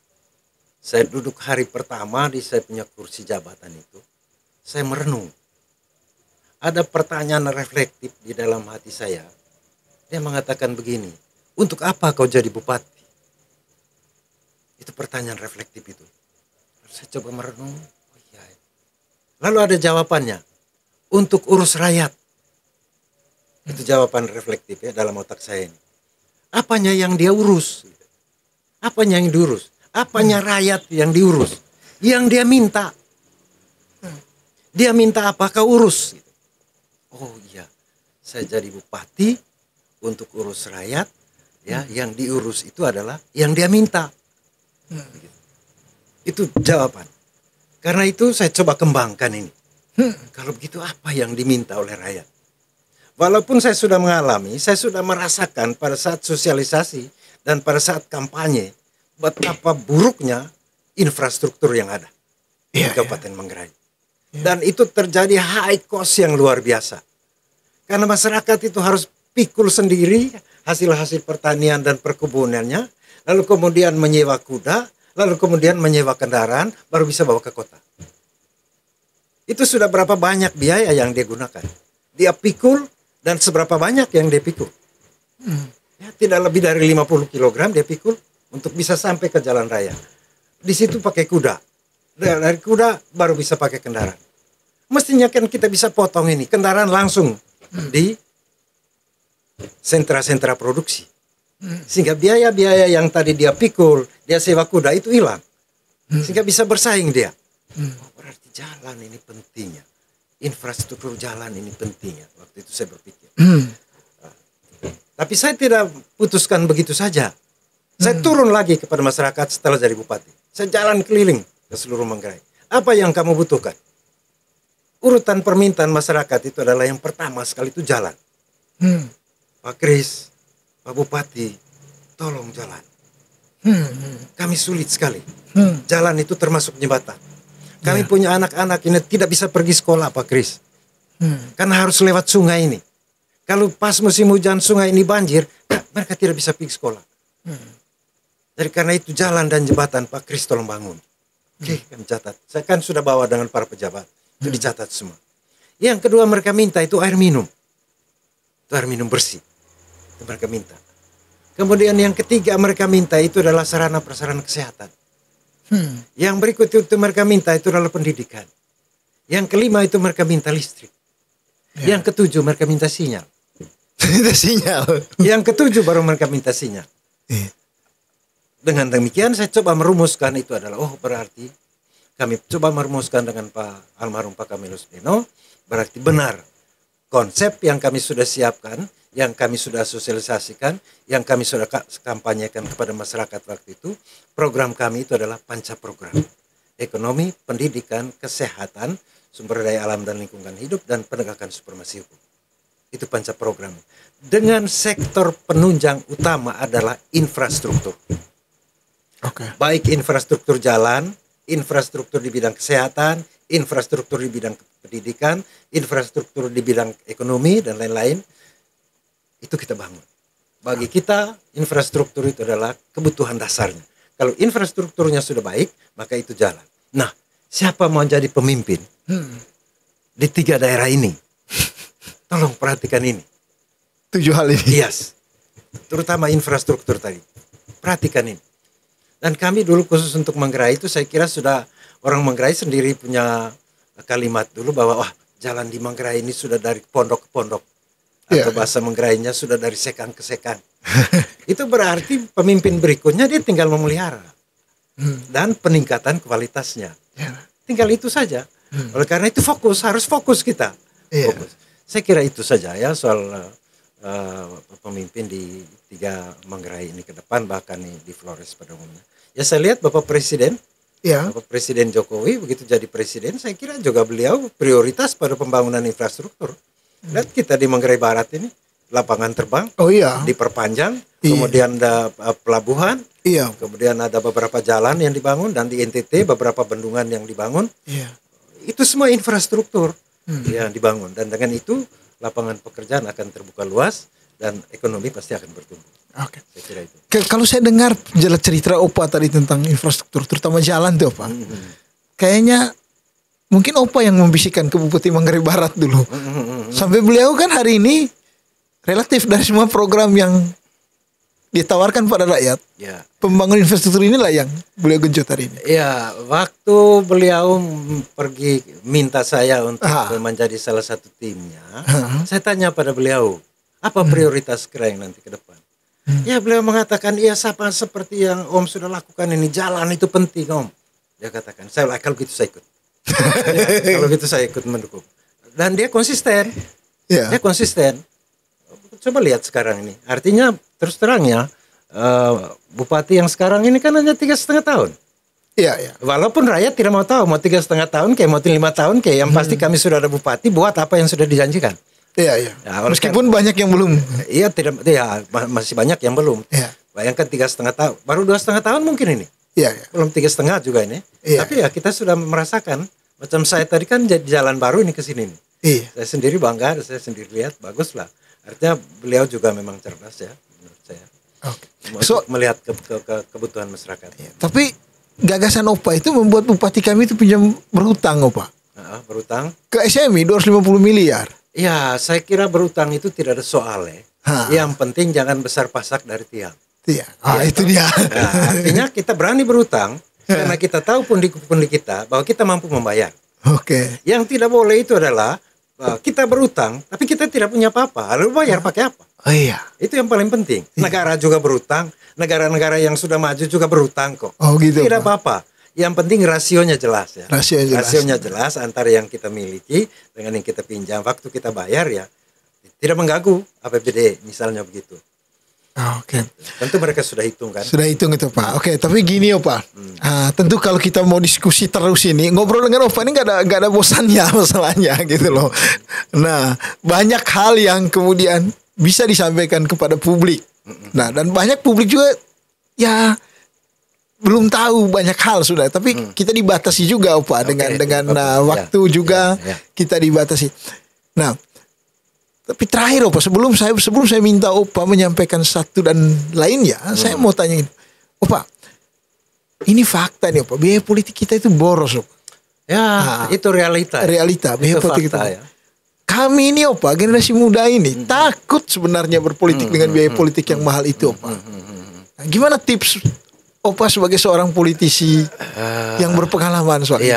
saya duduk hari pertama di saya punya kursi jabatan itu, saya merenung. Ada pertanyaan reflektif di dalam hati saya. Dia mengatakan begini, untuk apa kau jadi bupati? Itu pertanyaan reflektif itu. Saya coba merenung, oh iya. Lalu ada jawabannya, untuk urus rakyat. Itu jawaban reflektif ya dalam otak saya ini. Apanya yang dia urus? Apanya yang diurus? Apanya rakyat yang diurus? Yang dia minta. Dia minta apa kau urus? Oh iya, saya jadi bupati untuk urus rakyat. Ya, yang diurus itu adalah yang dia minta. Itu jawaban. Karena itu saya coba kembangkan ini. Kalau begitu apa yang diminta oleh rakyat? Walaupun saya sudah mengalami, saya sudah merasakan pada saat sosialisasi dan pada saat kampanye betapa buruknya infrastruktur yang ada di Kabupaten Manggarai. Dan itu terjadi high cost yang luar biasa. Karena masyarakat itu harus pikul sendiri hasil-hasil pertanian dan perkebunannya, lalu kemudian menyewa kuda, lalu kemudian menyewa kendaraan, baru bisa bawa ke kota. Itu sudah berapa banyak biaya yang dia gunakan. Dia pikul, dan seberapa banyak yang dia pikul. Ya, tidak lebih dari 50 kg dia pikul untuk bisa sampai ke jalan raya. Di situ pakai kuda. Dari kuda baru bisa pakai kendaraan. Mestinya kan kita bisa potong ini kendaraan langsung di sentra-sentra produksi. Sehingga biaya-biaya yang tadi dia pikul, dia sewa kuda itu hilang. Sehingga bisa bersaing dia. Oh, berarti jalan ini pentingnya. Infrastruktur jalan ini pentingnya. Waktu itu saya berpikir. Tapi saya tidak putuskan begitu saja. Saya turun lagi kepada masyarakat setelah jadi bupati. Saya jalan keliling ke seluruh Manggarai. Apa yang kamu butuhkan? Urutan permintaan masyarakat itu adalah yang pertama sekali itu jalan. Pak Kris, Pak Bupati, tolong jalan. Kami sulit sekali. Jalan itu termasuk jembatan. Kami punya anak-anak ini tidak bisa pergi sekolah Pak Kris. Karena harus lewat sungai ini. Kalau pas musim hujan sungai ini banjir, mereka tidak bisa pergi sekolah. Jadi karena itu jalan dan jembatan Pak Kris tolong bangun. Oke, kami catat. Saya kan sudah bawa dengan para pejabat. Itu dicatat semua. Yang kedua mereka minta itu air minum. Itu air minum bersih. Itu mereka minta. Kemudian yang ketiga mereka minta itu adalah sarana prasarana kesehatan. Yang berikut itu mereka minta itu adalah pendidikan. Yang kelima itu mereka minta listrik. Yang ketujuh mereka minta sinyal. Sinyal. Yang ketujuh baru mereka minta sinyal. Dengan demikian saya coba merumuskan itu adalah berarti kami coba merumuskan dengan Pak almarhum Pak Kamilus Beno, berarti benar konsep yang kami sudah siapkan, yang kami sudah sosialisasikan, yang kami sudah kampanyekan kepada masyarakat waktu itu, program kami itu adalah panca program. Ekonomi, pendidikan, kesehatan, sumber daya alam dan lingkungan hidup, dan penegakan supremasi hukum. Itu panca program. Dengan sektor penunjang utama adalah infrastruktur. Baik infrastruktur jalan, infrastruktur di bidang kesehatan, infrastruktur di bidang pendidikan, infrastruktur di bidang ekonomi, dan lain-lain. Itu kita bangun. Bagi kita, infrastruktur itu adalah kebutuhan dasarnya. Kalau infrastrukturnya sudah baik, maka itu jalan. Nah, siapa mau jadi pemimpin di 3 daerah ini? Tolong perhatikan ini. 7 hal ini. Yes. Terutama infrastruktur tadi. Perhatikan ini. Dan kami dulu khusus untuk Manggarai itu saya kira sudah orang Manggarai sendiri punya kalimat dulu bahwa jalan di Manggarai ini sudah dari pondok ke pondok. Atau bahasa Manggarainya sudah dari sekang ke sekang. Itu berarti pemimpin berikutnya dia tinggal memelihara. Dan peningkatan kualitasnya. Tinggal itu saja. Oleh karena itu harus fokus kita. Fokus. Saya kira itu saja ya soal pemimpin di 3 Manggarai ini ke depan, bahkan di Flores pada umumnya. Ya saya lihat Bapak Presiden Jokowi begitu jadi presiden, saya kira juga beliau prioritas pada pembangunan infrastruktur. Lihat kita di Manggarai Barat ini, lapangan terbang diperpanjang, kemudian ada pelabuhan, kemudian ada beberapa jalan yang dibangun, dan di NTT beberapa bendungan yang dibangun. Itu semua infrastruktur yang dibangun, dan dengan itu lapangan pekerjaan akan terbuka luas dan ekonomi pasti akan bertumbuh. Oke. Saya kira itu. Kalau saya dengar cerita Opa tadi tentang infrastruktur, terutama jalan tuh Opa, kayaknya mungkin Opa yang membisikkan ke Bupati Manggarai Barat dulu. Sampai beliau kan hari ini relatif dari semua program yang ditawarkan pada rakyat, pembangunan infrastruktur inilah yang beliau genjot hari ini. Ya, waktu beliau pergi minta saya untuk menjadi salah satu timnya, saya tanya pada beliau, apa prioritas Keraing nanti ke depan? Ya, beliau mengatakan, iya sama seperti yang Om sudah lakukan ini, jalan itu penting Om. Dia katakan, kalau gitu saya ikut. Kalau gitu saya ikut mendukung. Dan dia konsisten. Dia konsisten. Coba lihat sekarang ini. Artinya terus terangnya bupati yang sekarang ini kan hanya 3,5 tahun. Walaupun rakyat tidak mau tahu mau 3,5 tahun kayak mau 5 tahun kayak, yang pasti kami sudah ada bupati buat apa yang sudah dijanjikan. Ya, meskipun banyak yang belum. Masih banyak yang belum. Bayangkan 3,5 tahun, baru 2,5 tahun mungkin ini. Belum 3,5 juga ini. Tapi ya kita sudah merasakan. Macam saya tadi kan jalan baru ini ke sini nih. Saya sendiri bangga, saya sendiri lihat bagus lah. Artinya beliau juga memang cerdas ya menurut saya. Untuk melihat kebutuhan masyarakat. Tapi gagasan Opa itu membuat bupati kami itu pinjam berhutang Opa. Berhutang ke SMI 250 miliar. Ya, saya kira berhutang itu tidak ada soal ya. Yang penting jangan besar pasak dari tiang. Itu dia. Artinya kita berani berhutang karena kita tahu pundi-pundi kita bahwa kita mampu membayar. Yang tidak boleh itu adalah kita berutang, tapi kita tidak punya apa-apa. Lalu bayar pakai apa? Itu yang paling penting. Negara juga berutang, negara-negara yang sudah maju juga berutang kok. Tidak apa-apa. Yang penting rasionya jelas ya. Rasionya jelas antara yang kita miliki dengan yang kita pinjam. Waktu kita bayar ya tidak mengganggu APBD misalnya begitu. Tentu mereka sudah hitung kan. Sudah hitung itu Pak. Tapi gini Pak. Tentu kalau kita mau diskusi terus ini, ngobrol dengan Opa ini nggak ada bosannya masalahnya gitu loh. Nah, banyak hal yang kemudian bisa disampaikan kepada publik. Nah, dan banyak publik juga ya belum tahu banyak hal sudah. Tapi kita dibatasi juga Opa dengan waktu juga kita dibatasi. Nah, tapi terakhir Opa, sebelum saya minta Opa menyampaikan satu dan lainnya, saya mau tanya ini, Opa, ini fakta nih Opa, biaya politik kita itu boros Opa. Itu realita. Biaya politik kita. Kami ini Opa, generasi muda ini takut sebenarnya berpolitik dengan biaya politik yang mahal itu Opa. Nah, gimana tips Opa sebagai seorang politisi yang berpengalaman soal itu?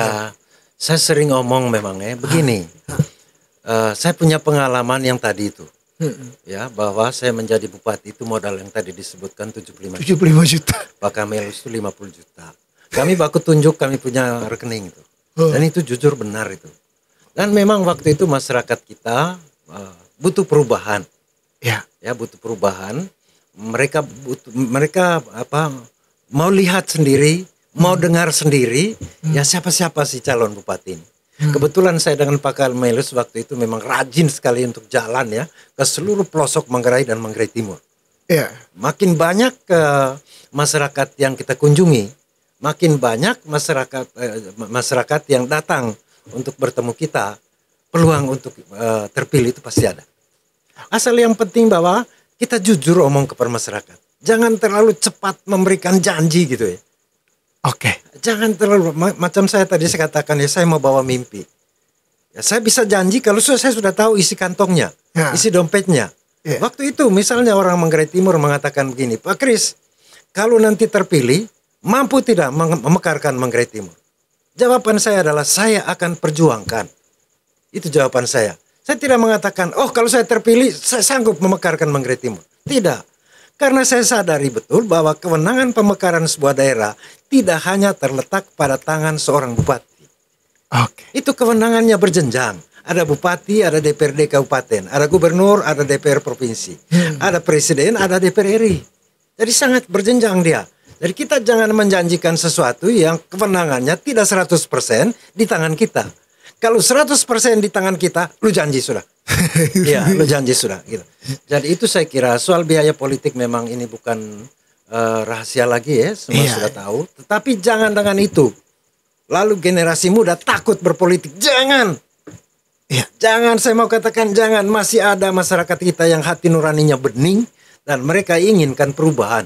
Saya sering ngomong memang begini. Saya punya pengalaman yang tadi itu, ya, bahwa saya menjadi bupati itu modal yang tadi disebutkan 75 juta. Pak Kamelus itu 50 juta. Kami baku tunjuk kami punya rekening itu, dan itu jujur benar itu. Dan memang waktu itu masyarakat kita butuh perubahan, ya butuh perubahan. Mereka mau lihat sendiri, mau dengar sendiri, ya siapa sih calon bupati ini. Kebetulan saya dengan Pak Kamelus waktu itu memang rajin sekali untuk jalan ya ke seluruh pelosok Manggarai dan Manggarai Timur. Makin banyak masyarakat yang kita kunjungi, makin banyak masyarakat yang datang untuk bertemu kita, peluang untuk terpilih itu pasti ada. Asal yang penting bahwa kita jujur omong kepada masyarakat. Jangan terlalu cepat memberikan janji gitu ya. Jangan terlalu, macam saya tadi saya katakan ya, saya mau bawa mimpi. Ya, saya bisa janji kalau saya sudah tahu isi kantongnya, isi dompetnya. Waktu itu misalnya orang Manggarai Timur mengatakan begini, Pak Kris, kalau nanti terpilih, mampu tidak memekarkan Manggarai Timur? Jawaban saya adalah saya akan perjuangkan. Itu jawaban saya. Saya tidak mengatakan, kalau saya terpilih, saya sanggup memekarkan Manggarai Timur. Tidak. Karena saya sadari betul bahwa kewenangan pemekaran sebuah daerah tidak hanya terletak pada tangan seorang bupati. Itu kewenangannya berjenjang. ada bupati, ada DPRD kabupaten, ada gubernur, ada DPR provinsi, ada presiden, ada DPR RI. Jadi sangat berjenjang dia. Jadi kita jangan menjanjikan sesuatu yang kewenangannya tidak 100% di tangan kita. Kalau 100% di tangan kita, lu janji sudah. Iya, lu janji sudah. Gitu. Jadi itu saya kira soal biaya politik memang ini bukan rahasia lagi ya, semua sudah tahu. Tetapi jangan dengan itu. Lalu generasi muda takut berpolitik. Jangan. Ya, jangan, saya mau katakan jangan. Masih ada masyarakat kita yang hati nuraninya bening dan mereka inginkan perubahan.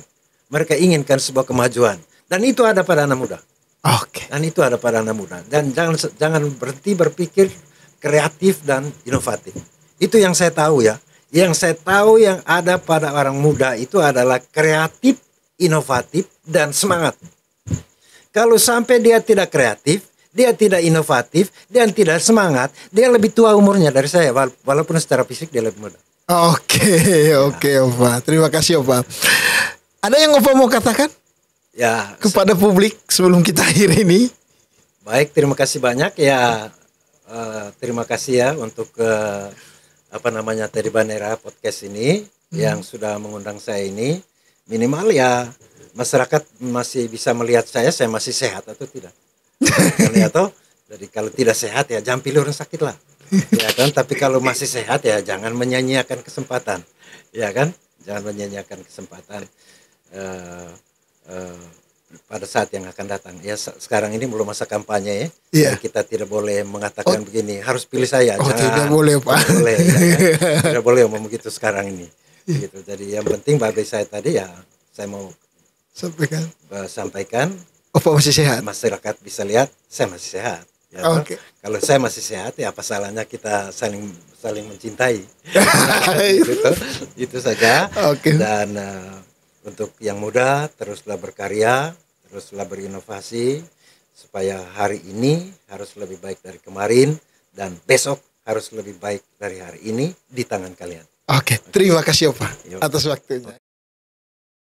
Mereka inginkan sebuah kemajuan. Dan itu ada pada anak muda. Oke. Dan itu ada pada anak muda. Dan jangan berhenti berpikir kreatif dan inovatif. Itu yang saya tahu ya. Yang saya tahu yang ada pada orang muda itu adalah kreatif, inovatif, dan semangat. Kalau sampai dia tidak kreatif, dia tidak inovatif, dan tidak semangat, dia lebih tua umurnya dari saya. Walaupun secara fisik dia lebih muda. Oke, Opa. Terima kasih, Opa. Ada yang Opa mau katakan? Ya, kepada publik sebelum kita akhir ini. Baik, terima kasih banyak ya. Terima kasih ya untuk Taribanera podcast ini yang sudah mengundang saya ini. Minimal ya masyarakat masih bisa melihat saya masih sehat atau tidak. Ya toh. Jadi kalau tidak sehat ya jangan pilih orang sakit lah. Ya kan, tapi kalau masih sehat ya jangan menyanyiakan kesempatan. Ya kan? Jangan menyanyiakan kesempatan. Pada saat yang akan datang ya, sekarang ini belum masa kampanye ya, kita tidak boleh mengatakan begini harus pilih saya, jangan, tidak boleh Pak, tidak boleh, ya kan? Tidak boleh ngomong begitu sekarang ini gitu. Jadi yang penting bagi saya tadi ya saya mau sampaikan Opa masih sehat, masyarakat bisa lihat saya masih sehat ya, kalau saya masih sehat ya apa salahnya kita saling mencintai. Gitu, itu saja. Dan untuk yang muda, teruslah berkarya, teruslah berinovasi, supaya hari ini harus lebih baik dari kemarin, dan besok harus lebih baik dari hari ini di tangan kalian. Terima kasih Opa atas waktunya.